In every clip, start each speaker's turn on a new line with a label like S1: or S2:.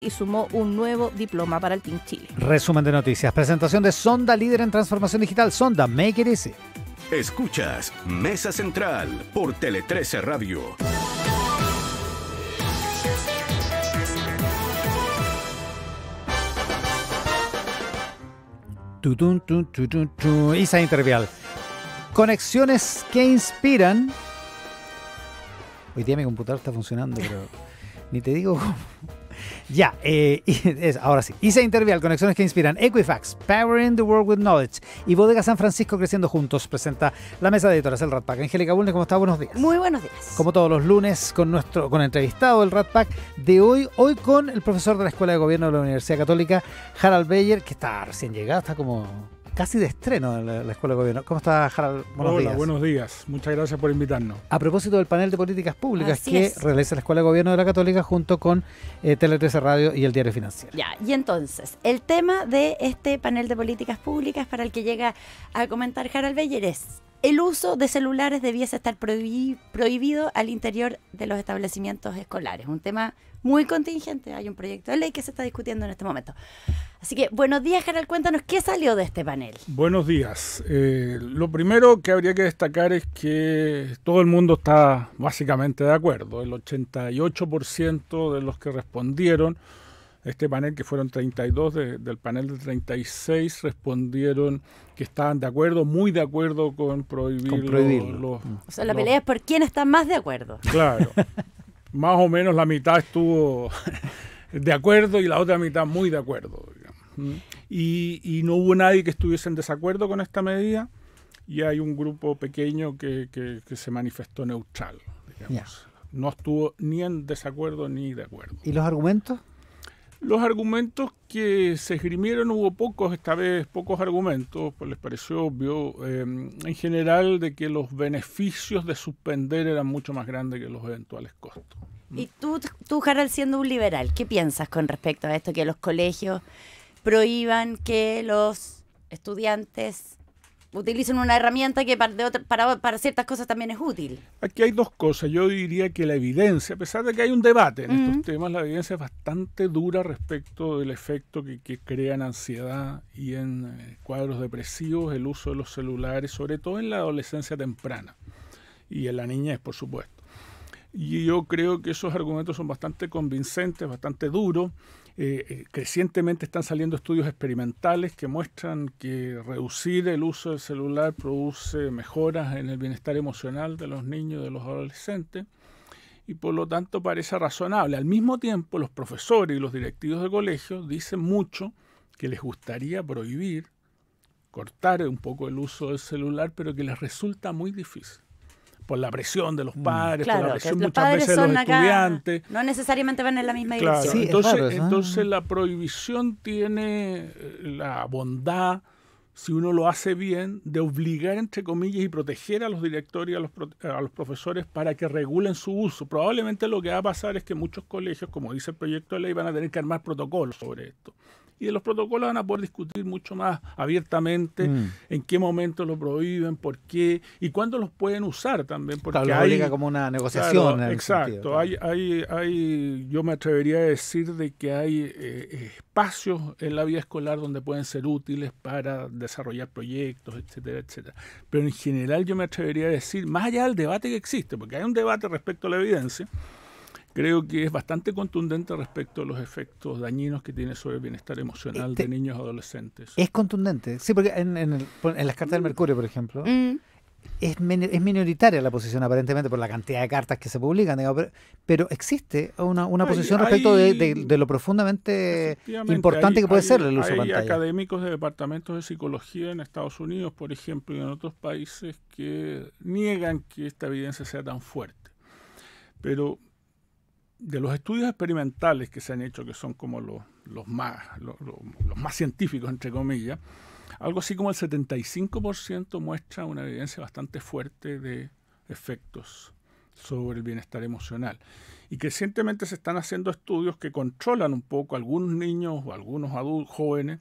S1: y sumó un nuevo diploma para el Team Chile.
S2: Resumen de noticias. Presentación de Sonda, líder en transformación digital. Sonda, make it easy.
S3: Escuchas Mesa Central por Tele 13 Radio.
S2: Isa Intervial. Conexiones que inspiran. Hoy día mi computador está funcionando, pero ni te digo cómo. Ya, ahora sí. ISA Intervial, conexiones que inspiran. Equifax, Powering the World with Knowledge. Y Bodega San Francisco, creciendo juntos. Presenta la mesa de editores del Rat Pack. Angélica Bulnes, ¿cómo está? Buenos días.
S1: Muy buenos días.
S2: Como todos los lunes, con el entrevistado del Rat Pack de hoy con el profesor de la Escuela de Gobierno de la Universidad Católica, Harald Beyer, que está recién llegado, está como casi de estreno en la Escuela de Gobierno. ¿Cómo está, Harald? Buenos días.
S4: Hola, buenos días. Muchas gracias por invitarnos.
S2: A propósito del panel de políticas públicas
S1: que
S2: realiza la Escuela de Gobierno de la Católica junto con Tele 13 Radio y el Diario Financiero.
S1: Ya, y entonces, el tema de este panel de políticas públicas para el que llega a comentar Harald Beyer es: el uso de celulares debiese estar prohibido al interior de los establecimientos escolares. Un tema muy contingente. Hay un proyecto de ley que se está discutiendo en este momento. Así que, buenos días, Harald. Cuéntanos qué salió de este panel.
S4: Buenos días. Lo primero que habría que destacar es que todo el mundo está básicamente de acuerdo. El 88% de los que respondieron a este panel, que fueron 32 del panel de 36, respondieron que estaban de acuerdo, muy de acuerdo con prohibirlo.
S1: O sea, la pelea es por quién está más de acuerdo.
S4: Claro. Más o menos la mitad estuvo de acuerdo y la otra mitad muy de acuerdo, digamos. Y no hubo nadie que estuviese en desacuerdo con esta medida, y hay un grupo pequeño que se manifestó neutral, digamos. No estuvo ni en desacuerdo ni de acuerdo.
S2: ¿Y los argumentos?
S4: Los argumentos que se esgrimieron, hubo pocos, esta vez pocos argumentos, pues les pareció obvio, en general, de que los beneficios de suspender eran mucho más grandes que los eventuales costos.
S1: Y tú, Harald, siendo un liberal, ¿qué piensas con respecto a esto, que los colegios prohíban que los estudiantes utilicen una herramienta que para ciertas cosas también es útil?
S4: Aquí hay dos cosas. Yo diría que la evidencia, a pesar de que hay un debate en estos temas, la evidencia es bastante dura respecto del efecto que crea en ansiedad y en cuadros depresivos el uso de los celulares, sobre todo en la adolescencia temprana y en la niñez, por supuesto. Y yo creo que esos argumentos son bastante convincentes, bastante duros. Crecientemente están saliendo estudios experimentales que muestran que reducir el uso del celular produce mejoras en el bienestar emocional de los niños y de los adolescentes, y por lo tanto parece razonable. Al mismo tiempo, los profesores y los directivos de colegios dicen mucho que les gustaría prohibir, cortar un poco el uso del celular, pero que les resulta muy difícil. Por la presión de los padres,
S1: claro,
S4: por la presión
S1: los
S4: muchas veces de los estudiantes.
S1: No necesariamente van en la misma
S4: Claro,
S1: dirección.
S2: Sí,
S4: entonces la prohibición tiene la bondad, si uno lo hace bien, de obligar, entre comillas, y proteger a los directores y a los profesores para que regulen su uso. Probablemente lo que va a pasar es que muchos colegios, como dice el proyecto de ley, van a tener que armar protocolos sobre esto. Y de los protocolos van a poder discutir mucho más abiertamente en qué momento lo prohíben, por qué y cuándo los pueden usar también. Porque
S2: claro, obliga como una negociación.
S4: Claro, exacto. Hay, yo me atrevería a decir de que hay espacios en la vida escolar donde pueden ser útiles para desarrollar proyectos, etcétera, etcétera. Pero en general yo me atrevería a decir, más allá del debate que existe, porque hay un debate respecto a la evidencia, creo que es bastante contundente respecto a los efectos dañinos que tiene sobre el bienestar emocional de niños y adolescentes.
S2: Es contundente, sí, porque en las cartas del Mercurio, por ejemplo, es minoritaria la posición aparentemente por la cantidad de cartas que se publican, digamos, pero existe una posición respecto de lo profundamente importante que puede ser el uso de pantalla.
S4: Hay académicos de departamentos de psicología en Estados Unidos, por ejemplo, y en otros países que niegan que esta evidencia sea tan fuerte. Pero de los estudios experimentales que se han hecho, que son como los más científicos, entre comillas, algo así como el 75% muestra una evidencia bastante fuerte de efectos sobre el bienestar emocional. Y crecientemente se están haciendo estudios que controlan un poco. Algunos niños o algunos adultos jóvenes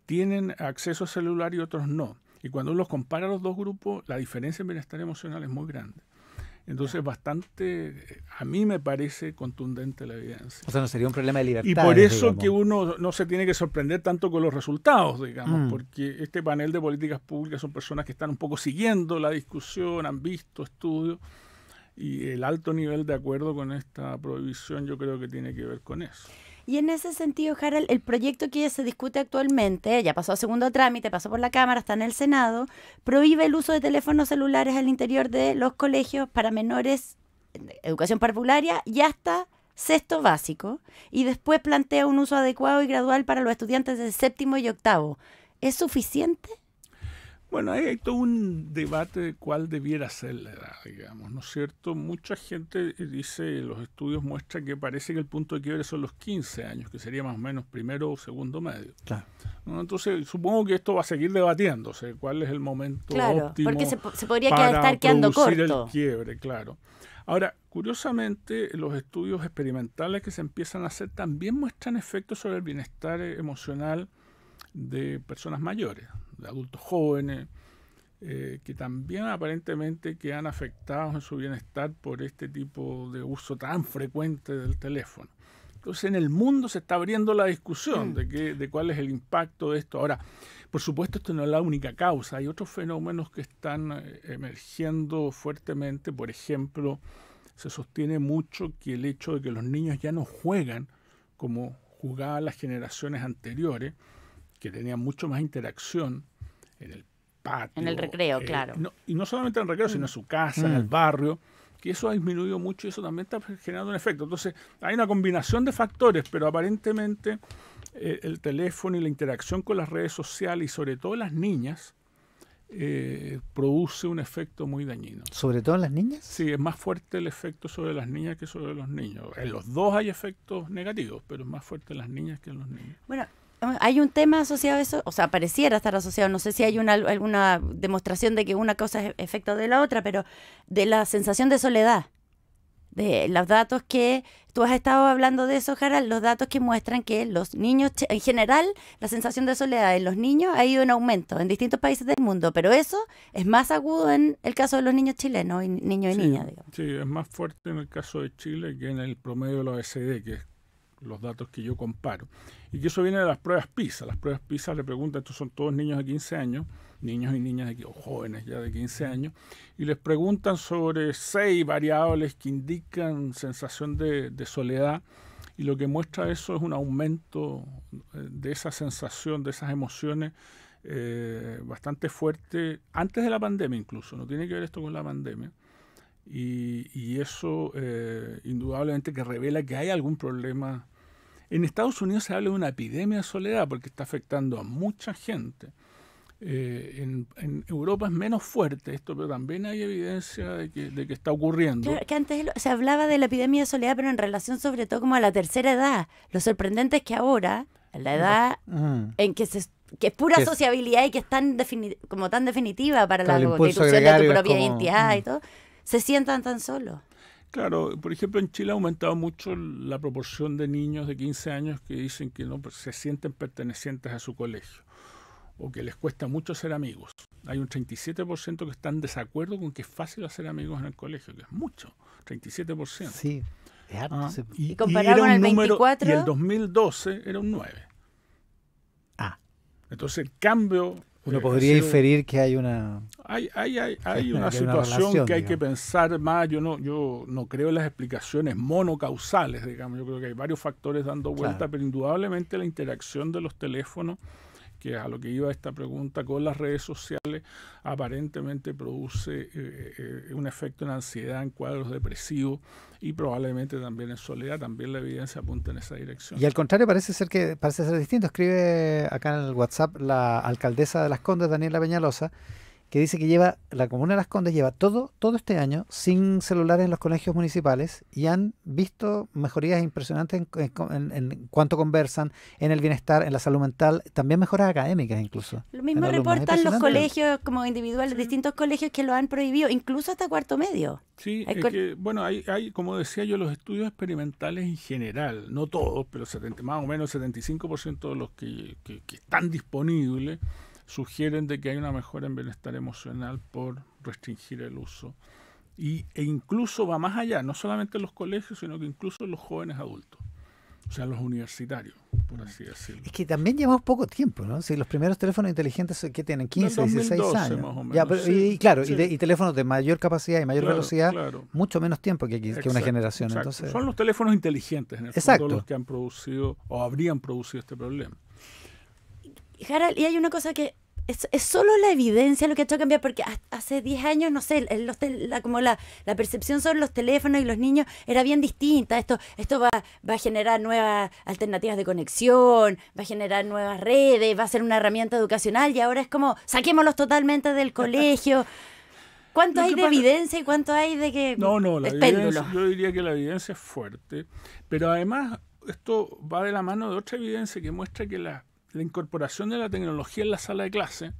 S4: tienen acceso a celular y otros no. Y cuando uno los compara a los dos grupos, la diferencia en bienestar emocional es muy grande. Entonces, a mí me parece contundente la evidencia.
S2: O sea, no sería un problema de libertad.
S4: Y por eso que uno no se tiene que sorprender tanto con los resultados, digamos, porque este panel de políticas públicas son personas que están un poco siguiendo la discusión, han visto estudios, y el alto nivel de acuerdo con esta prohibición yo creo que tiene que ver con eso.
S1: Y en ese sentido, Harald, el proyecto que se discute actualmente, ya pasó a segundo trámite, pasó por la Cámara, está en el Senado, prohíbe el uso de teléfonos celulares al interior de los colegios para menores, educación parvularia y hasta sexto básico, y después plantea un uso adecuado y gradual para los estudiantes de séptimo y octavo. ¿Es suficiente?
S4: Bueno, hay todo un debate de cuál debiera ser la edad, digamos, ¿no es cierto? Mucha gente dice, los estudios muestran que parece que el punto de quiebre son los 15 años, que sería más o menos primero o segundo medio.
S2: Claro.
S4: ¿No? Entonces, supongo que esto va a seguir debatiéndose, cuál es el momento óptimo
S1: porque se podría
S4: para
S1: estar quedando
S4: producir
S1: corto.
S4: el quiebre, claro. Ahora, curiosamente, los estudios experimentales que se empiezan a hacer también muestran efectos sobre el bienestar emocional de personas mayores, de adultos jóvenes, que también aparentemente quedan afectados en su bienestar por este tipo de uso tan frecuente del teléfono. Entonces, en el mundo se está abriendo la discusión de cuál es el impacto de esto. Ahora, por supuesto, esto no es la única causa. Hay otros fenómenos que están emergiendo fuertemente. Por ejemplo, se sostiene mucho que el hecho de que los niños ya no juegan como jugaban las generaciones anteriores, que tenían mucho más interacción en el patio.
S1: En el recreo, claro.
S4: Y no solamente en el recreo, sino en su casa, en el barrio, que eso ha disminuido mucho y eso también está generando un efecto. Entonces, hay una combinación de factores, pero aparentemente el teléfono y la interacción con las redes sociales, y sobre todo las niñas, produce un efecto muy dañino.
S2: ¿Sobre todo en las niñas?
S4: Sí, es más fuerte el efecto sobre las niñas que sobre los niños. En los dos hay efectos negativos, pero es más fuerte en las niñas que en los niños.
S1: Bueno, hay un tema asociado a eso, o sea, pareciera estar asociado, no sé si hay alguna demostración de que una cosa es efecto de la otra, pero de la sensación de soledad, de los datos que tú has estado hablando de eso, Harald, los datos que muestran que los niños, en general, la sensación de soledad en los niños ha ido en aumento en distintos países del mundo, pero eso es más agudo en el caso de los niños chilenos, niños y niñas, digamos.
S4: Sí, es más fuerte en el caso de Chile que en el promedio de la OECD, que es los datos que yo comparo. Y que eso viene de las pruebas PISA. Las pruebas PISA le preguntan, estos son todos niños de 15 años, niños y niñas o jóvenes ya de 15 años, y les preguntan sobre 6 variables que indican sensación de soledad, y lo que muestra eso es un aumento de esa sensación, de esas emociones bastante fuerte, antes de la pandemia incluso, no tiene que ver esto con la pandemia. Y eso indudablemente que revela que hay algún problema. En Estados Unidos se habla de una epidemia de soledad porque está afectando a mucha gente. En Europa es menos fuerte esto, pero también hay evidencia de que está ocurriendo.
S1: Claro, que antes se hablaba de la epidemia de soledad, pero en relación sobre todo como a la tercera edad. Lo sorprendente es que ahora, en la edad en que es pura sociabilidad y que es tan como tan definitiva para la constitución de tu propia identidad y todo, se sientan tan solos.
S4: Claro, por ejemplo, en Chile ha aumentado mucho la proporción de niños de 15 años que dicen que no se sienten pertenecientes a su colegio o que les cuesta mucho ser amigos. Hay un 37% que están en desacuerdo con que es fácil hacer amigos en el colegio, que es mucho, 37%.
S2: Sí, es harto.
S1: Y comparado con el 24...
S4: Y el 2012 era un 9%. Entonces el cambio...
S2: Uno podría inferir que hay una...
S4: Hay una situación que hay que pensar más. Yo no creo en las explicaciones monocausales, digamos. Yo creo que hay varios factores dando vuelta, pero indudablemente la interacción de los teléfonos, que es a lo que iba esta pregunta, con las redes sociales, aparentemente produce un efecto en ansiedad, en cuadros depresivos y probablemente también en soledad. También la evidencia apunta en esa dirección.
S2: Y al contrario, parece ser distinto. Escribe acá en el WhatsApp la alcaldesa de Las Condes, Daniela Peñalosa, que dice que la comuna de Las Condes lleva todo este año sin celulares en los colegios municipales y han visto mejorías impresionantes en cuánto conversan, en el bienestar, en la salud mental, también mejoras académicas incluso.
S1: Lo mismo reportan los colegios como individuales, distintos colegios que lo han prohibido, incluso hasta cuarto medio.
S4: Sí, hay, como decía yo, los estudios experimentales en general, no todos, pero más o menos el 75% de los que están disponibles sugieren de que hay una mejora en bienestar emocional por restringir el uso e incluso va más allá, no solamente en los colegios, sino que incluso en los jóvenes adultos, o sea, los universitarios, por así decirlo.
S2: Es que también llevamos poco tiempo, ¿no? Si los primeros teléfonos inteligentes que tienen 15, 16
S4: 2012,
S2: años.
S4: más o menos,
S2: Ya, pero,
S4: sí,
S2: y claro,
S4: sí.
S2: y teléfonos de mayor capacidad y mayor velocidad,
S4: claro.
S2: mucho menos tiempo que una
S4: Exacto,
S2: generación.
S4: exacto.
S2: Entonces,
S4: son los teléfonos inteligentes, en el
S2: Exacto.
S4: fondo, los que han producido o habrían producido este problema.
S1: Harald, y hay una cosa que es solo la evidencia lo que ha hecho cambiar, porque hace 10 años, no sé, la percepción sobre los teléfonos y los niños era bien distinta. Esto va a generar nuevas alternativas de conexión, va a generar nuevas redes, va a ser una herramienta educacional, y ahora es como, saquémoslos totalmente del colegio. ¿Cuánto hay de evidencia y cuánto hay de que
S4: No, la
S1: es
S4: evidencia,
S1: péndulo?
S4: yo diría que la evidencia es fuerte, pero además esto va de la mano de otra evidencia que muestra que la incorporación de la tecnología en la sala de clase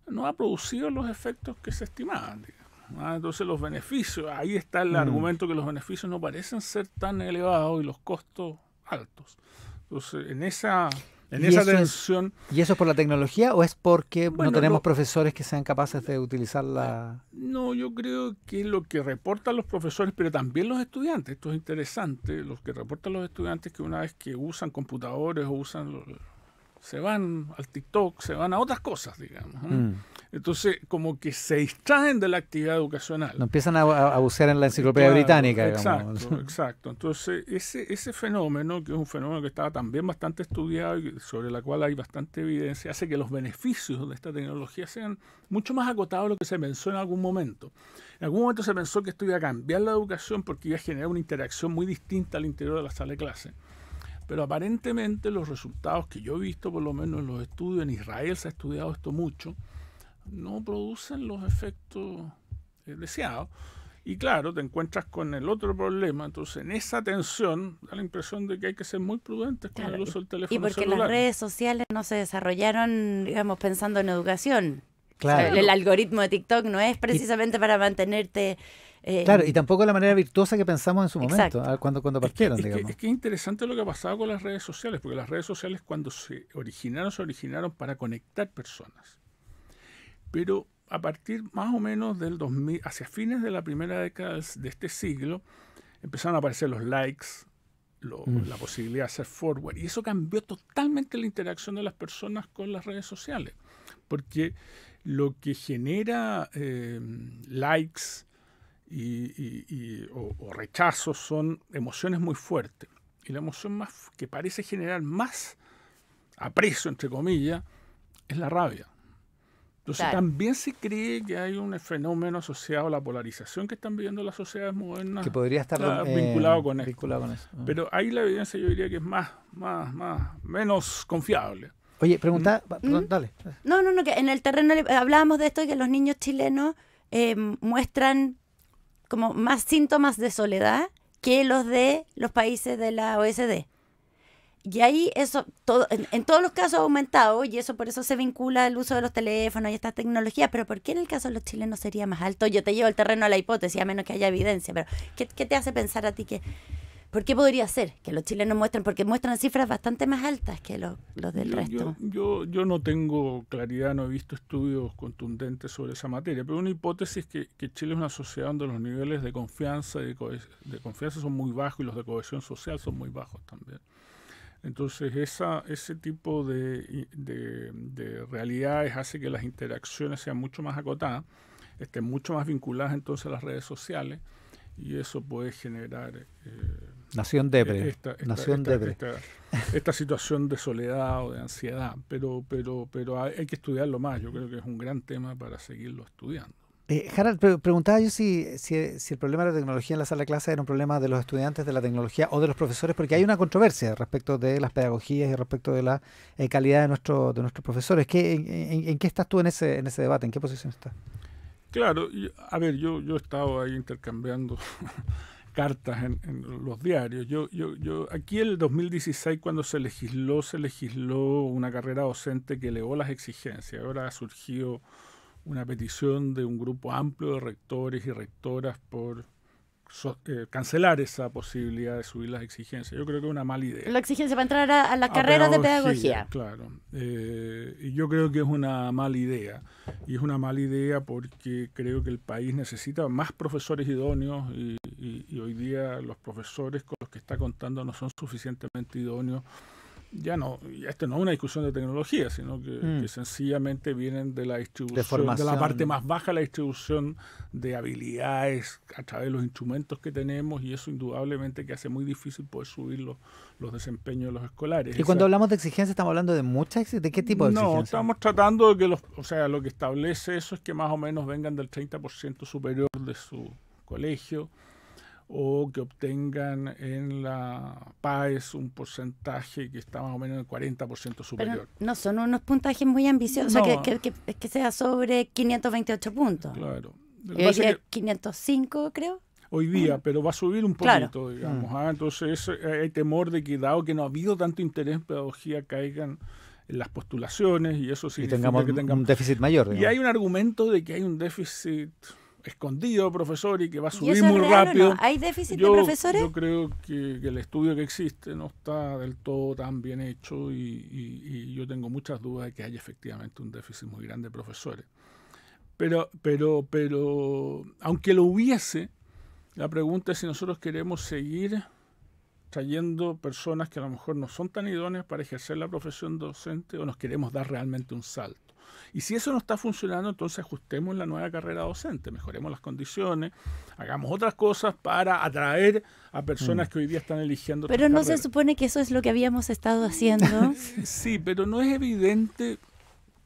S4: no ha producido los efectos que se estimaban, digamos. Entonces los beneficios, ahí está el argumento que los beneficios no parecen ser tan elevados y los costos altos. Entonces en esa tensión...
S2: ¿Y eso es por la tecnología o es porque
S4: Bueno,
S2: no tenemos profesores que sean capaces de utilizarla?
S4: No, yo creo que lo que reportan los profesores, pero también los estudiantes, esto es interesante, los que reportan los estudiantes que una vez que usan computadores o se van al TikTok, se van a otras cosas, digamos. Entonces, como que se distraen de la actividad educacional.
S2: No empiezan a bucear en la enciclopedia británica, digamos.
S4: Exacto. Entonces, ese fenómeno, que es un fenómeno que estaba también bastante estudiado y sobre la cual hay bastante evidencia, hace que los beneficios de esta tecnología sean mucho más acotados de lo que se pensó en algún momento. En algún momento se pensó que esto iba a cambiar la educación porque iba a generar una interacción muy distinta al interior de la sala de clase. Pero aparentemente los resultados que yo he visto, por lo menos en los estudios, en Israel se ha estudiado esto mucho, no producen los efectos deseados. Y claro, te encuentras con el otro problema. Entonces, en esa tensión, da la impresión de que hay que ser muy prudentes con el uso del teléfono
S1: celular. Y porque
S4: celular.
S1: las redes sociales no se desarrollaron, digamos, pensando en educación.
S2: Claro.
S1: O sea, el algoritmo de TikTok no es precisamente para mantenerte...
S2: claro, y tampoco de la manera virtuosa que pensamos en su momento,
S1: Exacto.
S2: cuando partieron, digamos.
S4: Es que es interesante lo que ha pasado con las redes sociales, porque las redes sociales cuando se originaron para conectar personas. Pero a partir más o menos del 2000, hacia fines de la primera década de este siglo, empezaron a aparecer los likes, la posibilidad de hacer forward, y eso cambió totalmente la interacción de las personas con las redes sociales, porque lo que genera likes o rechazos son emociones muy fuertes, y la emoción más que parece generar más aprecio, entre comillas, es la rabia. Entonces también se cree que hay un fenómeno asociado a la polarización que están viviendo las sociedades modernas
S2: que podría estar
S4: vinculado con eso.
S2: Pero
S4: ahí la evidencia yo diría que es menos confiable.
S2: Oye, pregunta, dale.
S1: No, que en el terreno hablábamos de esto, que los niños chilenos muestran como más síntomas de soledad que los de los países de la OECD. Y ahí eso, en todos los casos ha aumentado, y eso por eso se vincula al uso de los teléfonos y estas tecnologías. Pero ¿por qué en el caso de los chilenos sería más alto? Yo te llevo el terreno a la hipótesis, a menos que haya evidencia. Pero ¿qué te hace pensar a ti que... ¿Por qué podría ser que los chilenos muestren? Porque muestran cifras bastante más altas que los del resto.
S4: Yo no tengo claridad, no he visto estudios contundentes sobre esa materia, pero una hipótesis es que Chile es una sociedad donde los niveles de confianza y de confianza son muy bajos y los de cohesión social son muy bajos también. Entonces ese tipo de realidades hace que las interacciones sean mucho más acotadas, estén mucho más vinculadas entonces a las redes sociales, y eso puede generar
S2: Nación Depre.
S4: Esta situación de soledad o de ansiedad, pero hay que estudiarlo más. Yo creo que es un gran tema para seguirlo estudiando.
S2: Harald, preguntaba yo si el problema de la tecnología en la sala de clase era un problema de los estudiantes de la tecnología o de los profesores, porque hay una controversia respecto de las pedagogías y respecto de la calidad de nuestros profesores. ¿En qué estás tú en ese debate? ¿En qué posición estás?
S4: Claro, a ver, yo he estado ahí intercambiando cartas en los diarios. Yo aquí en el 2016, cuando se legisló una carrera docente que elevó las exigencias. Ahora ha surgido una petición de un grupo amplio de rectores y rectoras por cancelar esa posibilidad de subir las exigencias. Yo creo que es una mala idea.
S1: La exigencia para entrar a la carrera de pedagogía.
S4: Claro. Y yo creo que es una mala idea. Y es una mala idea porque creo que el país necesita más profesores idóneos y hoy día los profesores con los que está contando no son suficientemente idóneos. Ya no es una discusión de tecnología, sino que sencillamente vienen de la distribución, de la parte más baja de la distribución de habilidades a través de los instrumentos que tenemos, y eso indudablemente que hace muy difícil poder subir los desempeños de los escolares.
S2: Y cuando hablamos de exigencia, ¿estamos hablando de muchas? ¿De qué tipo de exigencia?
S4: No, estamos tratando de que lo que establece eso es que más o menos vengan del 30% superior de su colegio, o que obtengan en la PAES un porcentaje que está más o menos en el 40% superior.
S1: Pero no son unos puntajes muy ambiciosos,
S4: No.
S1: o sea, que sea sobre 528 puntos.
S4: Claro.
S1: Hoy día 505, creo.
S4: Hoy día, pero va a subir un
S1: Claro.
S4: poquito, digamos. Entonces hay temor de que, dado que no ha habido tanto interés en pedagogía, caigan en las postulaciones, y eso
S2: Y
S4: significa
S2: tengamos
S4: que
S2: un déficit mayor.
S4: Y
S2: digamos.
S4: hay un argumento de que hay un déficit escondido, profesor, y que va a
S1: ¿Y
S4: subir
S1: eso es
S4: muy
S1: real o
S4: rápido.
S1: no? ¿Hay déficit de profesores?
S4: Yo creo que el estudio que existe no está del todo tan bien hecho, y yo tengo muchas dudas de que haya efectivamente un déficit muy grande de profesores. Pero aunque lo hubiese, la pregunta es si nosotros queremos seguir trayendo personas que a lo mejor no son tan idóneas para ejercer la profesión docente, o nos queremos dar realmente un salto. Y si eso no está funcionando, entonces ajustemos la nueva carrera docente, mejoremos las condiciones, hagamos otras cosas para atraer a personas que hoy día están eligiendo
S1: Pero
S4: otras
S1: no
S4: carreras.
S1: se supone que eso es lo que habíamos estado haciendo.
S4: Sí, pero no es evidente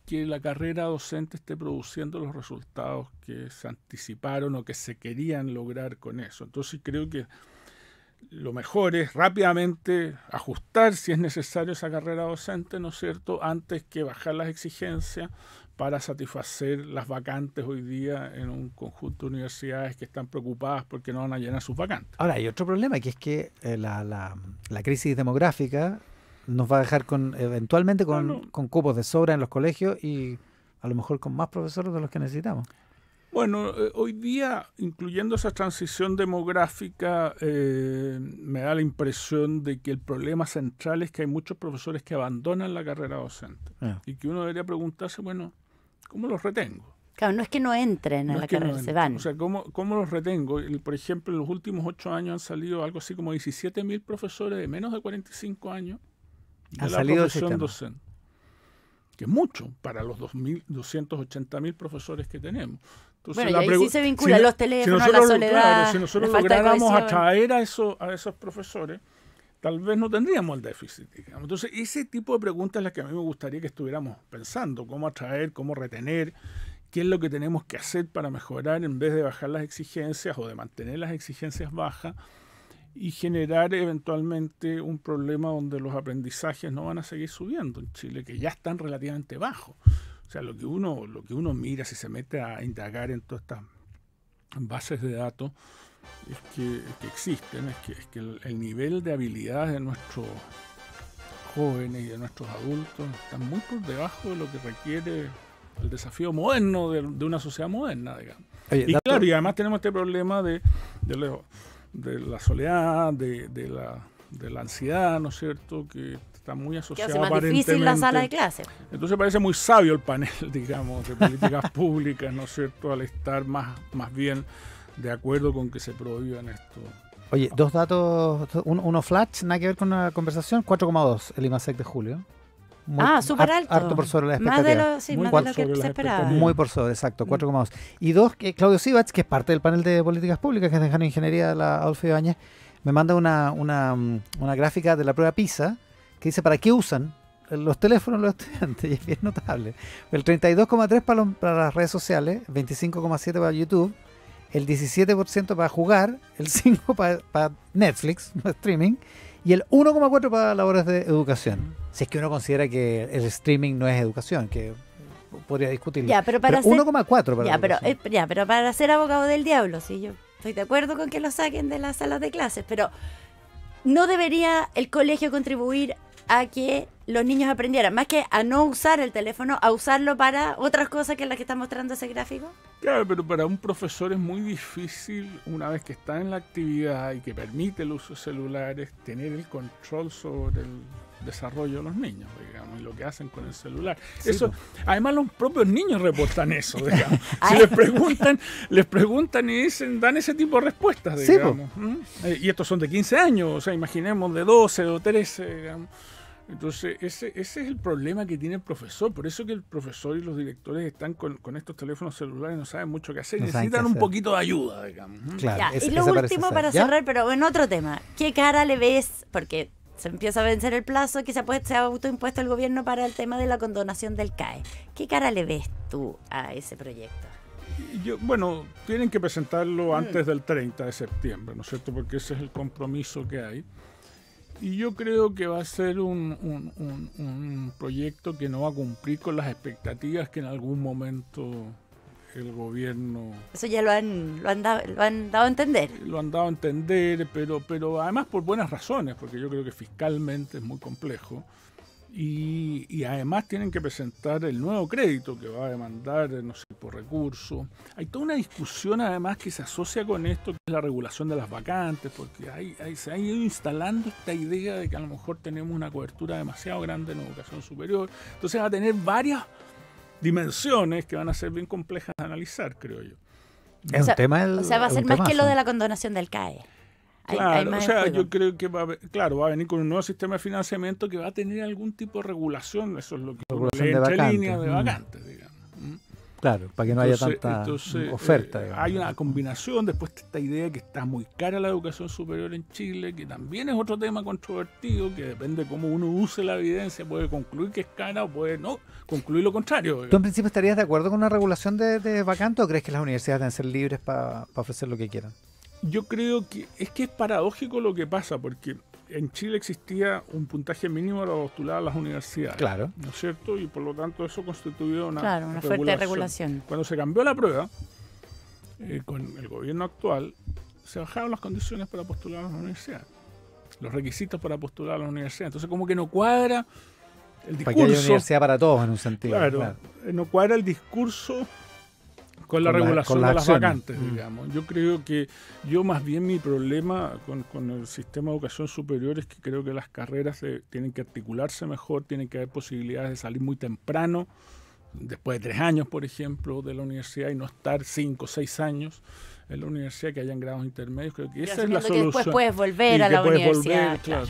S4: que la carrera docente esté produciendo los resultados que se anticiparon o que se querían lograr con eso. Entonces creo que lo mejor es rápidamente ajustar, si es necesario, esa carrera docente, ¿no es cierto?, antes que bajar las exigencias para satisfacer las vacantes hoy día en un conjunto de universidades que están preocupadas porque no van a llenar sus vacantes.
S2: Ahora, hay otro problema, que es que la crisis demográfica nos va a dejar eventualmente con cupos de sobra en los colegios y a lo mejor con más profesores de los que necesitamos.
S4: Bueno, hoy día, incluyendo esa transición demográfica, me da la impresión de que el problema central es que hay muchos profesores que abandonan la carrera docente. Y que uno debería preguntarse, bueno, ¿cómo los retengo?
S1: Claro, no es que no entren a la carrera, se van.
S4: O sea, ¿cómo los retengo? Por ejemplo, en los últimos 8 años han salido algo así como 17.000 profesores de menos de 45 años de la profesión docente. Que es mucho para los 280.000 profesores que tenemos. Entonces,
S1: bueno, y ahí sí se vinculan los teléfonos, la soledad,
S4: si nosotros
S1: la falta de
S4: lográramos
S1: cohesión.
S4: atraer a esos profesores, tal vez no tendríamos el déficit, digamos. Entonces, ese tipo de preguntas es las que a mí me gustaría que estuviéramos pensando: cómo atraer, cómo retener, qué es lo que tenemos que hacer para mejorar en vez de bajar las exigencias o de mantener las exigencias bajas y generar eventualmente un problema donde los aprendizajes no van a seguir subiendo en Chile, que ya están relativamente bajos. O sea, lo que uno mira, si se mete a indagar en todas estas bases de datos, es que existen, es que el nivel de habilidades de nuestros jóvenes y de nuestros adultos están muy por debajo de lo que requiere el desafío moderno de una sociedad moderna, digamos.
S2: Oye,
S4: y claro, y además tenemos este problema de la soledad, de la ansiedad, ¿no es cierto?, que está muy
S1: Que
S4: asociada
S1: hace más
S4: aparentemente.
S1: difícil la sala de clase.
S4: Entonces parece muy sabio el panel, digamos, de políticas públicas, ¿no es cierto?, al estar más bien de acuerdo con que se prohíban esto.
S2: Oye, dos datos, uno flash, nada que ver con una conversación, 4,2 el IMASEC de julio.
S1: Súper alto.
S2: Harto por sobre la
S1: Más de
S2: expectativa.
S1: lo, más de lo que se esperaba.
S2: Muy por sobre, exacto, 4,2. Y dos, que Claudio Sivach, que es parte del panel de políticas públicas, que es de Ingeniería de la Adolfo Ibáñez, me manda una gráfica de la prueba PISA que dice para qué usan los teléfonos los estudiantes, y es bien notable. El 32,3 para las redes sociales, 25,7 para YouTube, el 17% para jugar, el 5% para Netflix, streaming, y el 1,4% para labores de educación. Si es que uno considera que el streaming no es educación, que podría discutirlo.
S1: Ya, pero para
S2: 1,4% para
S1: pero para ser abogado del diablo, sí, yo estoy de acuerdo con que lo saquen de las salas de clases, pero ¿no debería el colegio contribuir a que los niños aprendieran, más que a no usar el teléfono, a usarlo para otras cosas que es la que está mostrando ese gráfico?
S4: Claro, pero para un profesor es muy difícil, una vez que está en la actividad y que permite el uso de celulares, tener el control sobre el desarrollo de los niños, digamos, y lo que hacen con el celular.
S2: Sí,
S4: Eso,
S2: pues.
S4: además los propios niños reportan eso, digamos. Si les preguntan y dan ese tipo de respuestas,
S2: Sí,
S4: digamos. Y estos son de 15 años, o sea, imaginemos de 12 o 13, digamos. Entonces, ese es el problema que tiene el profesor. Por eso que el profesor y los directores están con estos teléfonos celulares, no saben mucho qué hacer,
S2: No saben
S4: necesitan
S2: qué
S4: un
S2: hacer.
S4: poquito de ayuda, digamos.
S2: Claro,
S1: Ya, y lo
S2: esa parece
S1: último
S2: ser.
S1: para
S2: ¿Ya?
S1: cerrar, pero en otro tema, ¿qué cara le ves? Porque se empieza a vencer el plazo que se ha autoimpuesto el gobierno para el tema de la condonación del CAE. ¿Qué cara le ves tú a ese proyecto?
S4: Bueno, tienen que presentarlo antes del 30 de septiembre, ¿no es cierto? Porque ese es el compromiso que hay. Y yo creo que va a ser un proyecto que no va a cumplir con las expectativas que en algún momento el gobierno
S1: Eso ya lo han dado a entender.
S4: lo han dado a entender, pero además por buenas razones, porque yo creo que fiscalmente es muy complejo. Y además tienen que presentar el nuevo crédito que va a demandar, no sé, por recursos. Hay toda una discusión además que se asocia con esto, que es la regulación de las vacantes, porque se ha ido instalando esta idea de que a lo mejor tenemos una cobertura demasiado grande en educación superior. Entonces va a tener varias dimensiones que van a ser bien complejas de analizar, creo yo.
S2: Es un tema.
S1: O sea, va a ser más que lo de la condonación del CAE.
S4: Claro,
S1: más
S4: o sea,
S1: en juego.
S4: yo creo que va a venir con un nuevo sistema de financiamiento que va a tener algún tipo de regulación, eso es lo que uno
S2: Regulación
S4: lee
S2: de
S4: entre
S2: vacantes.
S4: líneas de vacantes, digamos.
S2: Claro, para que no haya tanta oferta. digamos.
S4: Hay una combinación, después esta idea que está muy cara la educación superior en Chile, que también es otro tema controvertido, que depende de cómo uno use la evidencia, puede concluir que es cara o puede no concluir lo contrario.
S2: ¿Tú en principio estarías de acuerdo con una regulación de vacantes o crees que las universidades deben ser libres para ofrecer lo que quieran?
S4: Yo creo que es paradójico lo que pasa, porque en Chile existía un puntaje mínimo para postular a las universidades.
S2: Claro.
S4: ¿No es cierto? Y por lo tanto eso constituyó una
S1: fuerte regulación.
S4: Cuando se cambió la prueba, con el gobierno actual, se bajaron las condiciones para postular a las universidades. Los requisitos para postular a las universidades. Entonces como que no cuadra el discurso.
S2: Para que haya universidad para todos en un sentido.
S4: Claro. No cuadra el discurso con la regulación de las vacantes, digamos. Yo creo que más bien mi problema con el sistema de educación superior es que creo que las carreras tienen que articularse mejor, tienen que haber posibilidades de salir muy temprano, después de 3 años, por ejemplo, de la universidad y no estar 5 o 6 años en la universidad, que hayan grados intermedios. Creo que esa es la
S1: Que
S4: solución.
S1: después puedes volver a la universidad.
S4: Claro.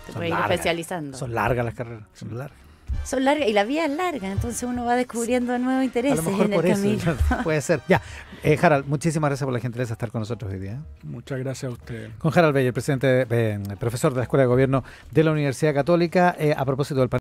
S1: Te puedes ir especializando.
S2: Son largas las carreras, son largas.
S1: Son largas y la vida es larga, entonces uno va descubriendo nuevos intereses
S2: A lo mejor
S1: en el
S2: por eso,
S1: camino.
S2: puede ser. Ya, Harald, muchísimas gracias por la gentileza de estar con nosotros hoy día.
S4: Muchas gracias a ustedes.
S2: Con Harald Beyer, el profesor de la Escuela de Gobierno de la Universidad Católica, a propósito del